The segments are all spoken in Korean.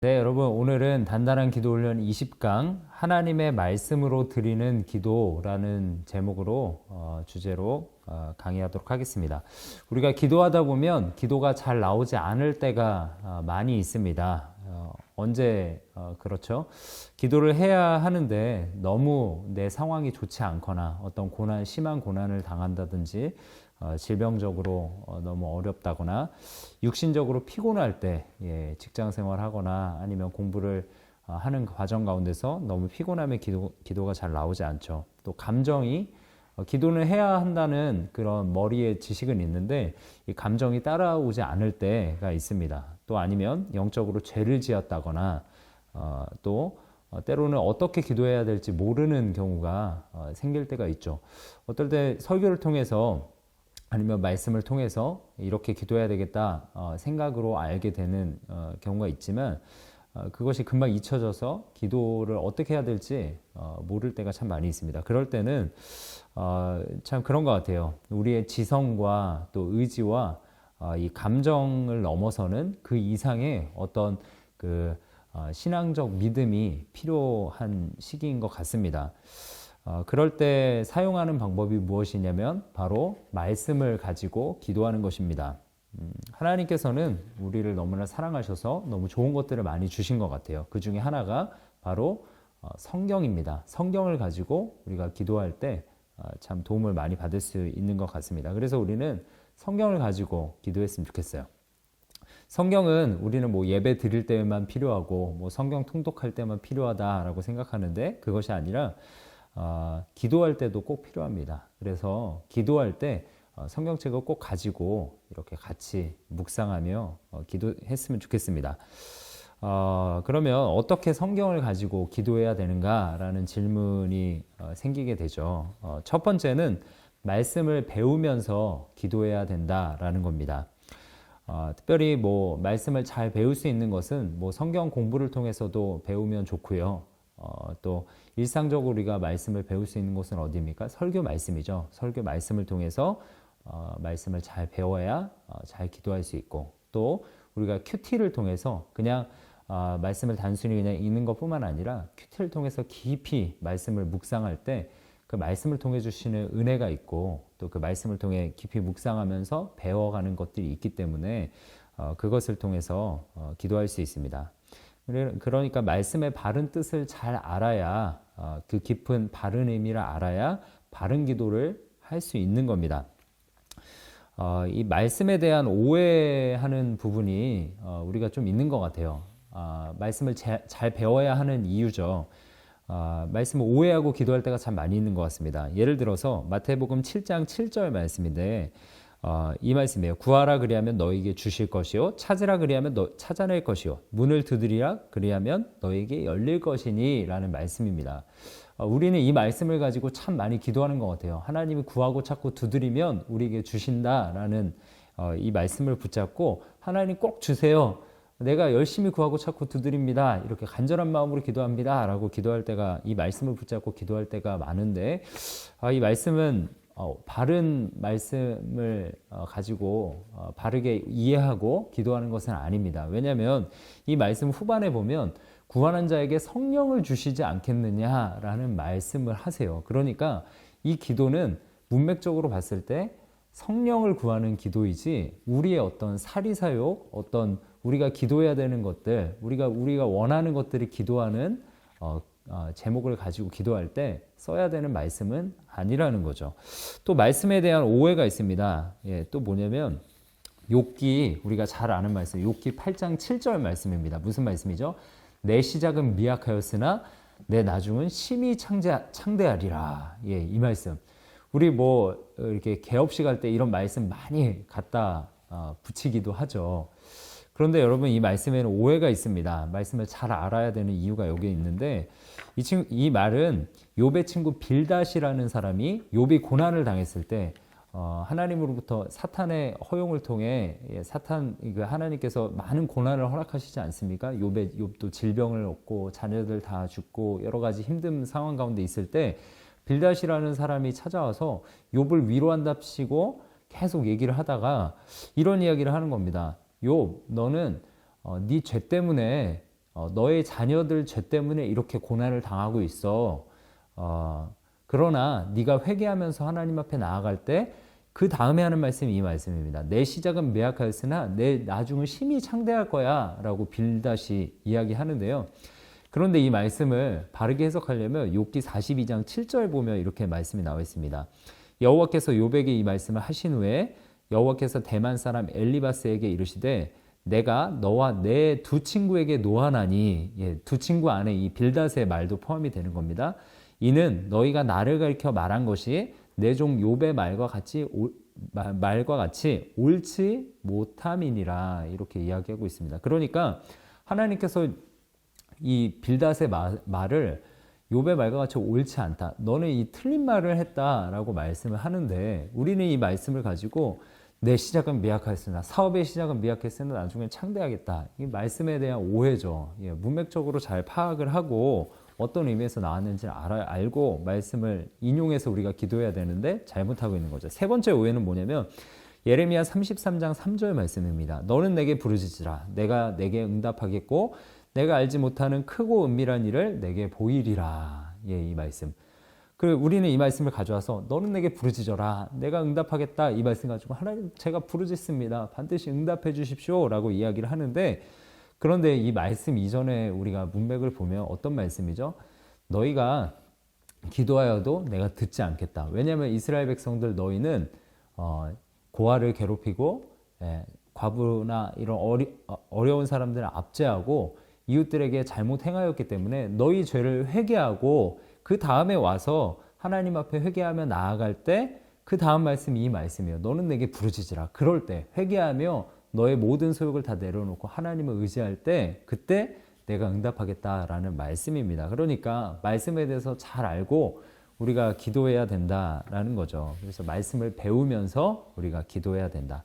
네, 여러분, 오늘은 단단한 기도 훈련 20강 하나님의 말씀으로 드리는 기도라는 제목으로 주제로 강의하도록 하겠습니다. 우리가 기도하다 보면 기도가 잘 나오지 않을 때가 많이 있습니다. 언제 그렇죠? 기도를 해야 하는데 너무 내 상황이 좋지 않거나 어떤 심한 고난을 당한다든지 질병적으로 너무 어렵다거나 육신적으로 피곤할 때, 직장 생활하거나 아니면 공부를 하는 과정 가운데서 너무 피곤하면 기도가 잘 나오지 않죠. 또 감정이 기도는 해야 한다는 그런 머리에 지식은 있는데 이 감정이 따라오지 않을 때가 있습니다. 또 아니면 영적으로 죄를 지었다거나 또 때로는 어떻게 기도해야 될지 모르는 경우가 생길 때가 있죠. 어떨 때 설교를 통해서 아니면 말씀을 통해서 이렇게 기도해야 되겠다 생각으로 알게 되는 경우가 있지만 그것이 금방 잊혀져서 기도를 어떻게 해야 될지 모를 때가 참 많이 있습니다. 그럴 때는 참 그런 것 같아요. 우리의 지성과 또 의지와 이 감정을 넘어서는 그 이상의 어떤 그 신앙적 믿음이 필요한 시기인 것 같습니다. 그럴 때 사용하는 방법이 무엇이냐면 바로 말씀을 가지고 기도하는 것입니다. 하나님께서는 우리를 너무나 사랑하셔서 너무 좋은 것들을 많이 주신 것 같아요. 그 중에 하나가 바로 성경입니다. 성경을 가지고 우리가 기도할 때 참 도움을 많이 받을 수 있는 것 같습니다. 그래서 우리는 성경을 가지고 기도했으면 좋겠어요. 성경은 우리는 뭐 예배 드릴 때만 필요하고 뭐 성경 통독할 때만 필요하다라고 생각하는데 그것이 아니라 기도할 때도 꼭 필요합니다. 그래서 기도할 때 성경책을 꼭 가지고 이렇게 같이 묵상하며 기도했으면 좋겠습니다. 그러면 어떻게 성경을 가지고 기도해야 되는가라는 질문이 생기게 되죠. 첫 번째는 말씀을 배우면서 기도해야 된다라는 겁니다. 특별히 뭐 말씀을 잘 배울 수 있는 것은 뭐 성경 공부를 통해서도 배우면 좋고요. 또 일상적으로 우리가 말씀을 배울 수 있는 곳은 어디입니까? 설교 말씀이죠. 설교 말씀을 통해서 말씀을 잘 배워야 잘 기도할 수 있고 또 우리가 큐티를 통해서 그냥 말씀을 단순히 그냥 읽는 것뿐만 아니라 큐티를 통해서 깊이 말씀을 묵상할 때 그 말씀을 통해 주시는 은혜가 있고 또 그 말씀을 통해 깊이 묵상하면서 배워가는 것들이 있기 때문에 그것을 통해서 기도할 수 있습니다. 그러니까 말씀의 바른 뜻을 잘 알아야 그 깊은 바른 의미를 알아야 바른 기도를 할 수 있는 겁니다. 이 말씀에 대한 오해하는 부분이 우리가 좀 있는 것 같아요. 말씀을 잘 배워야 하는 이유죠. 말씀을 오해하고 기도할 때가 참 많이 있는 것 같습니다. 예를 들어서 마태복음 7장 7절 말씀인데 이 말씀이에요. 구하라 그리하면 너에게 주실 것이요 찾으라 그리하면 찾아낼 것이요 문을 두드리라 그리하면 너에게 열릴 것이니 라는 말씀입니다. 우리는 이 말씀을 가지고 참 많이 기도하는 것 같아요. 하나님이 구하고 찾고 두드리면 우리에게 주신다라는 이 말씀을 붙잡고 하나님 꼭 주세요. 내가 열심히 구하고 찾고 두드립니다. 이렇게 간절한 마음으로 기도합니다. 라고 기도할 때가 이 말씀을 붙잡고 기도할 때가 많은데 이 말씀은 바른 말씀을 가지고 바르게 이해하고 기도하는 것은 아닙니다. 왜냐하면 이 말씀 후반에 보면 구하는 자에게 성령을 주시지 않겠느냐라는 말씀을 하세요. 그러니까 이 기도는 문맥적으로 봤을 때 성령을 구하는 기도이지 우리의 어떤 사리사욕, 어떤 우리가 기도해야 되는 것들, 우리가 원하는 것들을 기도하는 제목을 가지고 기도할 때 써야 되는 말씀은 아니라는 거죠. 또 말씀에 대한 오해가 있습니다. 또 뭐냐면 욥기, 우리가 잘 아는 말씀, 욥기 8장 7절 말씀입니다. 무슨 말씀이죠? 내 시작은 미약하였으나 내 나중은 심히 창대하리라. 이 말씀. 우리 뭐 이렇게 개업식 할 때 이런 말씀 많이 갖다 붙이기도 하죠. 그런데 여러분 이 말씀에는 오해가 있습니다. 말씀을 잘 알아야 되는 이유가 여기에 있는데 이 말은 욥의 친구 빌닷이라는 사람이 욥이 고난을 당했을 때 하나님으로부터 사탄의 허용을 통해 하나님께서 많은 고난을 허락하시지 않습니까? 욥도 질병을 얻고 자녀들 다 죽고 여러 가지 힘든 상황 가운데 있을 때 빌닷이라는 사람이 찾아와서 욥을 위로한답시고 계속 얘기를 하다가 이런 이야기를 하는 겁니다. 욥, 너는 네 죄 때문에 너의 자녀들 죄 때문에 이렇게 고난을 당하고 있어. 그러나 네가 회개하면서 하나님 앞에 나아갈 때 그 다음에 하는 말씀이 이 말씀입니다. 내 시작은 미약하였으나 내 나중은 심히 창대할 거야 라고 빌닷이 이야기하는데요. 그런데 이 말씀을 바르게 해석하려면 욥기 42장 7절 보면 이렇게 말씀이 나와 있습니다. 여호와께서 욥에게 이 말씀을 하신 후에 여호와께서 대만 사람 엘리바스에게 이르시되 내가 너와 내 두 친구에게 노하나니, 두 친구 안에 이 빌닷의 말도 포함이 되는 겁니다. 이는 너희가 나를 가리켜 말한 것이 내 종 욥의 말과 같이 옳지 못함이니라 이렇게 이야기하고 있습니다. 그러니까 하나님께서 이 빌닷의 말을 욥의 말과 같이 옳지 않다. 너는 이 틀린 말을 했다라고 말씀을 하는데 우리는 이 말씀을 가지고 내 시작은 미약하였으나 사업의 시작은 미약했으나 나중에 창대하겠다. 이 말씀에 대한 오해죠. 문맥적으로 잘 파악을 하고 어떤 의미에서 나왔는지 알고 말씀을 인용해서 우리가 기도해야 되는데 잘못하고 있는 거죠. 세 번째 오해는 뭐냐면 예레미야 33장 3절 말씀입니다. 너는 내게 부르짖으라. 내가 내게 응답하겠고 내가 알지 못하는 크고 은밀한 일을 내게 보이리라. 이 말씀. 우리는 이 말씀을 가져와서 너는 내게 부르짖어라. 내가 응답하겠다. 이 말씀 가지고 하나님 제가 부르짖습니다. 반드시 응답해 주십시오. 라고 이야기를 하는데 그런데 이 말씀 이전에 우리가 문맥을 보면 어떤 말씀이죠? 너희가 기도하여도 내가 듣지 않겠다. 왜냐하면 이스라엘 백성들 너희는 고아를 괴롭히고 과부나 이런 어려운 사람들을 압제하고 이웃들에게 잘못 행하였기 때문에 너희 죄를 회개하고 그 다음에 와서 하나님 앞에 회개하며 나아갈 때 그 다음 말씀이 이 말씀이에요. 너는 내게 부르짖으라. 그럴 때 회개하며 너의 모든 소욕을 다 내려놓고 하나님을 의지할 때 그때 내가 응답하겠다라는 말씀입니다. 그러니까 말씀에 대해서 잘 알고 우리가 기도해야 된다라는 거죠. 그래서 말씀을 배우면서 우리가 기도해야 된다.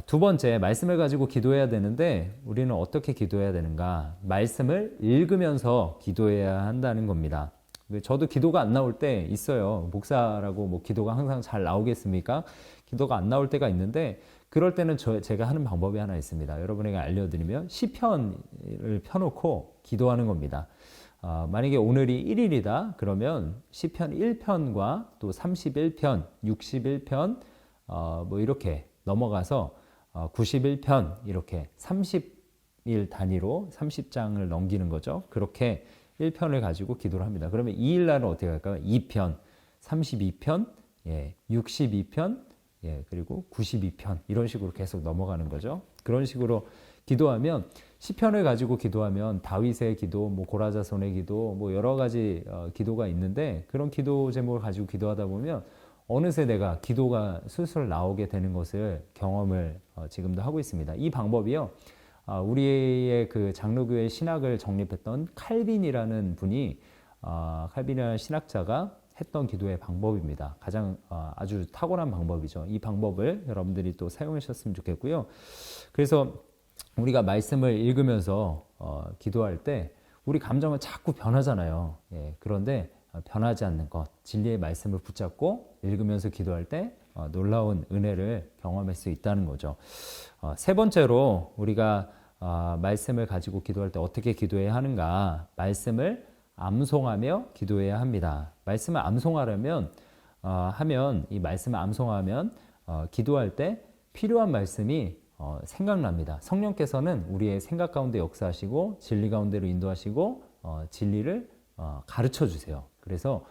두 번째, 말씀을 가지고 기도해야 되는데 우리는 어떻게 기도해야 되는가? 말씀을 읽으면서 기도해야 한다는 겁니다. 저도 기도가 안 나올 때 있어요. 목사라고 뭐 기도가 항상 잘 나오겠습니까? 기도가 안 나올 때가 있는데 그럴 때는 제가 하는 방법이 하나 있습니다. 여러분에게 알려드리면 시편을 펴놓고 기도하는 겁니다. 만약에 오늘이 1일이다 그러면 시편 1편과 또 31편, 61편 뭐 이렇게 넘어가서 91편 이렇게 30일 단위로 30장을 넘기는 거죠. 그렇게 1편을 가지고 기도를 합니다. 그러면 2일 날은 어떻게 할까요? 2편, 32편, 62편, 그리고 92편 이런 식으로 계속 넘어가는 거죠. 그런 식으로 기도하면 시편을 가지고 기도하면 다윗의 기도, 뭐 고라자손의 기도, 뭐 여러 가지 기도가 있는데 그런 기도 제목을 가지고 기도하다 보면 어느새 내가 기도가 술술 나오게 되는 것을 경험을 지금도 하고 있습니다. 이 방법이요. 우리의 그 장로교회 신학을 정립했던 칼빈이라는 분이 칼빈이라는 신학자가 했던 기도의 방법입니다. 가장 아주 탁월한 방법이죠. 이 방법을 여러분들이 또 사용하셨으면 좋겠고요. 그래서 우리가 말씀을 읽으면서 기도할 때 우리 감정은 자꾸 변하잖아요. 그런데 변하지 않는 것, 진리의 말씀을 붙잡고 읽으면서 기도할 때 놀라운 은혜를 경험할 수 있다는 거죠. 세 번째로 우리가 말씀을 가지고 기도할 때 어떻게 기도해야 하는가? 말씀을 암송하며 기도해야 합니다. 말씀을 암송하려면 이 말씀을 암송하면 기도할 때 필요한 말씀이 생각납니다. 성령께서는 우리의 생각 가운데 역사하시고 진리 가운데로 인도하시고 진리를 가르쳐 주세요. 그래서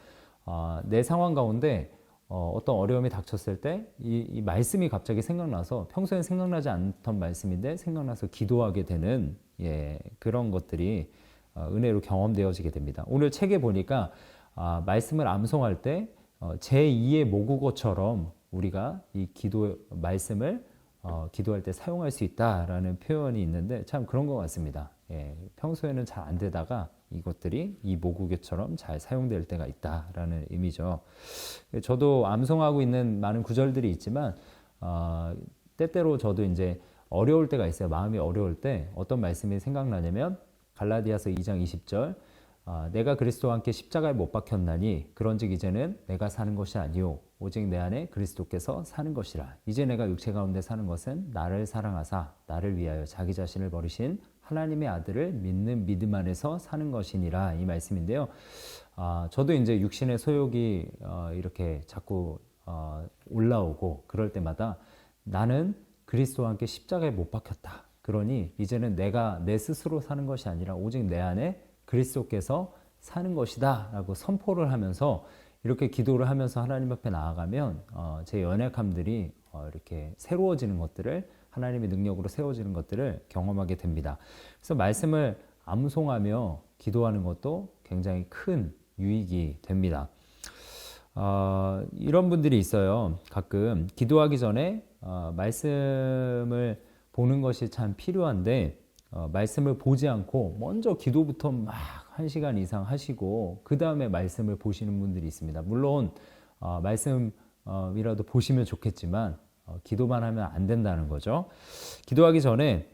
내 상황 가운데 어떤 어려움이 닥쳤을 때 이 말씀이 갑자기 생각나서 평소엔 생각나지 않던 말씀인데 생각나서 기도하게 되는 그런 것들이 은혜로 경험되어지게 됩니다. 오늘 책에 보니까 말씀을 암송할 때 제2의 모국어처럼 우리가 이 말씀을 기도할 때 사용할 수 있다라는 표현이 있는데 참 그런 것 같습니다. 평소에는 잘 안 되다가 이것들이 이 모국어처럼 잘 사용될 때가 있다라는 의미죠. 저도 암송하고 있는 많은 구절들이 있지만 때때로 저도 이제 어려울 때가 있어요. 마음이 어려울 때 어떤 말씀이 생각나냐면 갈라디아서 2장 20절 내가 그리스도와 함께 십자가에 못 박혔나니 그런즉 이제는 내가 사는 것이 아니요 오직 내 안에 그리스도께서 사는 것이라. 이제 내가 육체 가운데 사는 것은 나를 사랑하사 나를 위하여 자기 자신을 버리신 하나님의 아들을 믿는 믿음 안에서 사는 것이니라. 이 말씀인데요. 저도 이제 육신의 소욕이 이렇게 자꾸 올라오고 그럴 때마다 나는 그리스도와 함께 십자가에 못 박혔다. 그러니 이제는 내가 내 스스로 사는 것이 아니라 오직 내 안에 그리스도께서 사는 것이다 라고 선포를 하면서 이렇게 기도를 하면서 하나님 앞에 나아가면 제 연약함들이 이렇게 새로워지는 것들을 하나님의 능력으로 세워지는 것들을 경험하게 됩니다. 그래서 말씀을 암송하며 기도하는 것도 굉장히 큰 유익이 됩니다. 이런 분들이 있어요. 가끔 기도하기 전에 말씀을 보는 것이 참 필요한데 말씀을 보지 않고 먼저 기도부터 막 1시간 이상 하시고 그 다음에 말씀을 보시는 분들이 있습니다. 물론 말씀이라도 보시면 좋겠지만 기도만 하면 안 된다는 거죠. 기도하기 전에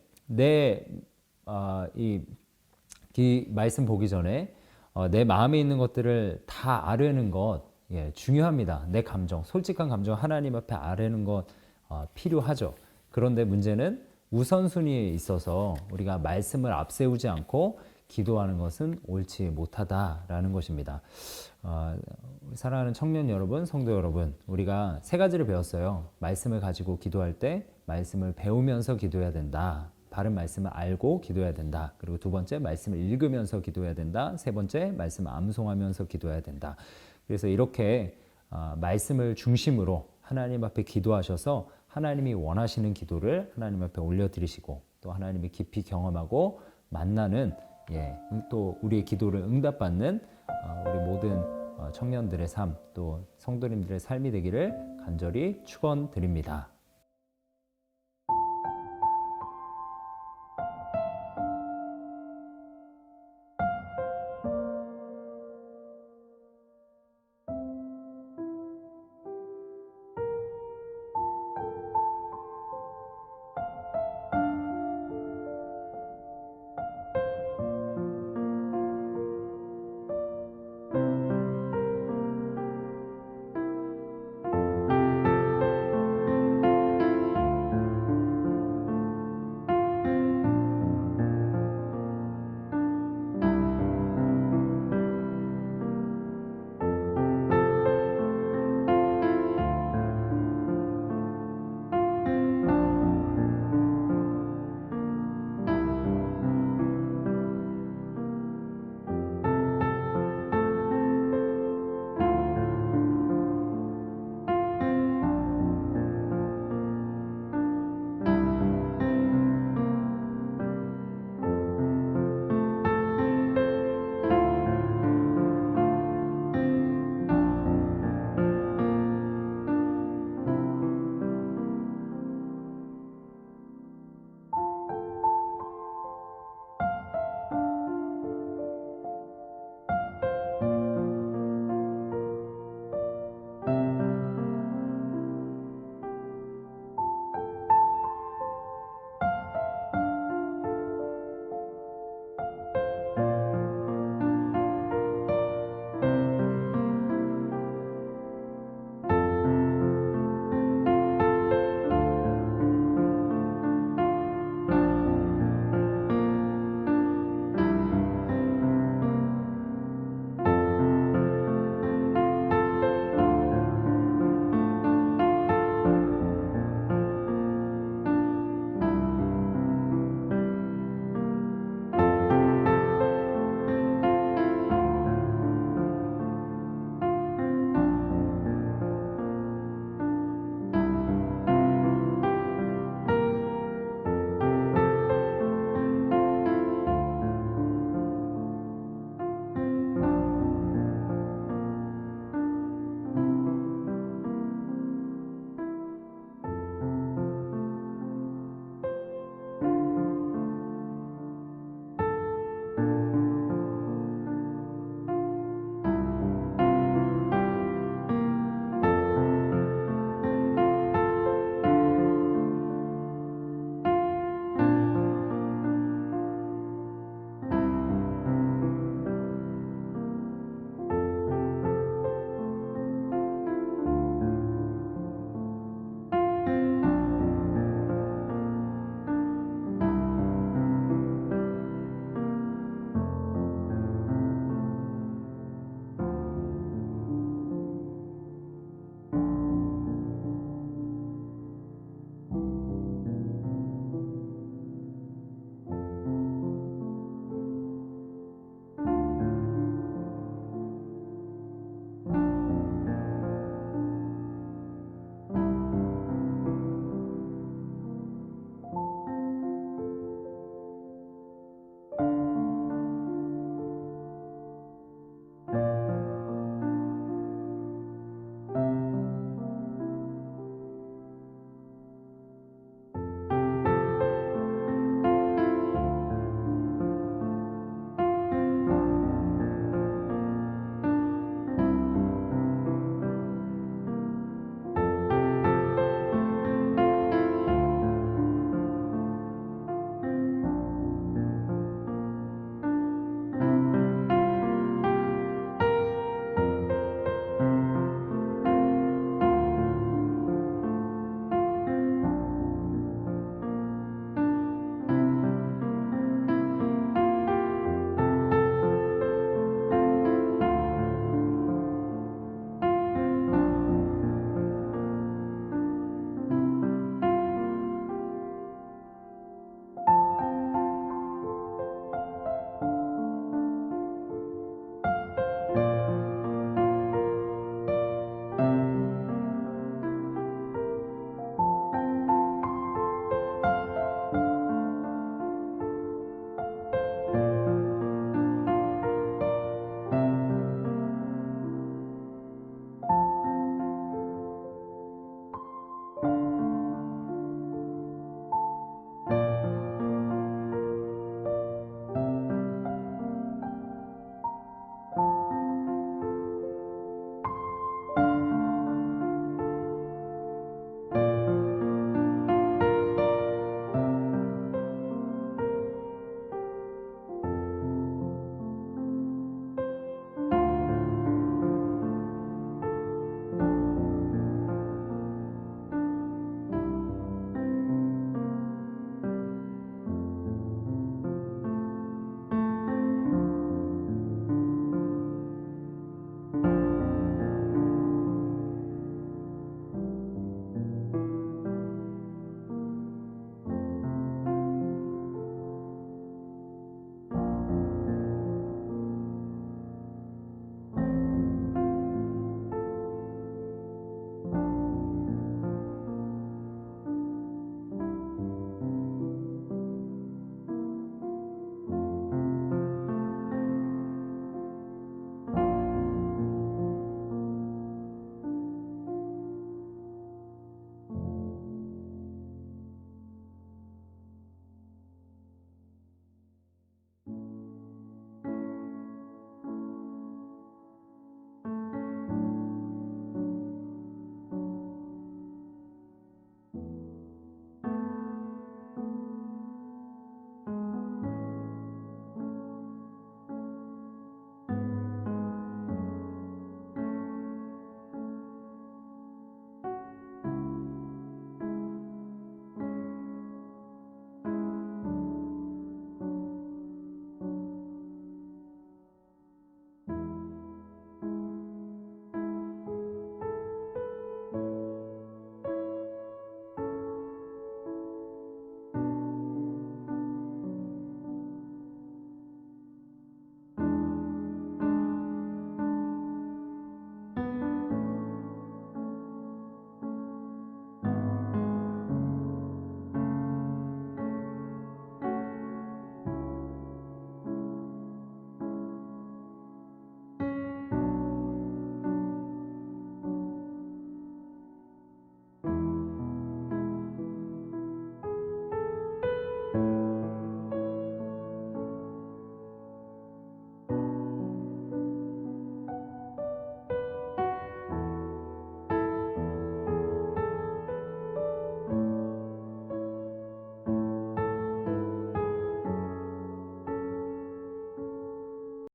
이 말씀 보기 전에 내 마음에 있는 것들을 다 아뢰는 것 중요합니다. 내 감정, 솔직한 감정 하나님 앞에 아뢰는 것 필요하죠. 그런데 문제는 우선순위에 있어서 우리가 말씀을 앞세우지 않고 기도하는 것은 옳지 못하다라는 것입니다. 사랑하는 청년 여러분, 성도 여러분, 우리가 세 가지를 배웠어요. 말씀을 가지고 기도할 때 말씀을 배우면서 기도해야 된다. 바른 말씀을 알고 기도해야 된다. 그리고 두 번째, 말씀을 읽으면서 기도해야 된다. 세 번째, 말씀을 암송하면서 기도해야 된다. 그래서 이렇게 말씀을 중심으로 하나님 앞에 기도하셔서 하나님이 원하시는 기도를 하나님 앞에 올려드리시고 또 하나님이 깊이 경험하고 만나는 또 우리의 기도를 응답받는 우리 모든 청년들의 삶 또 성도님들의 삶이 되기를 간절히 축원드립니다.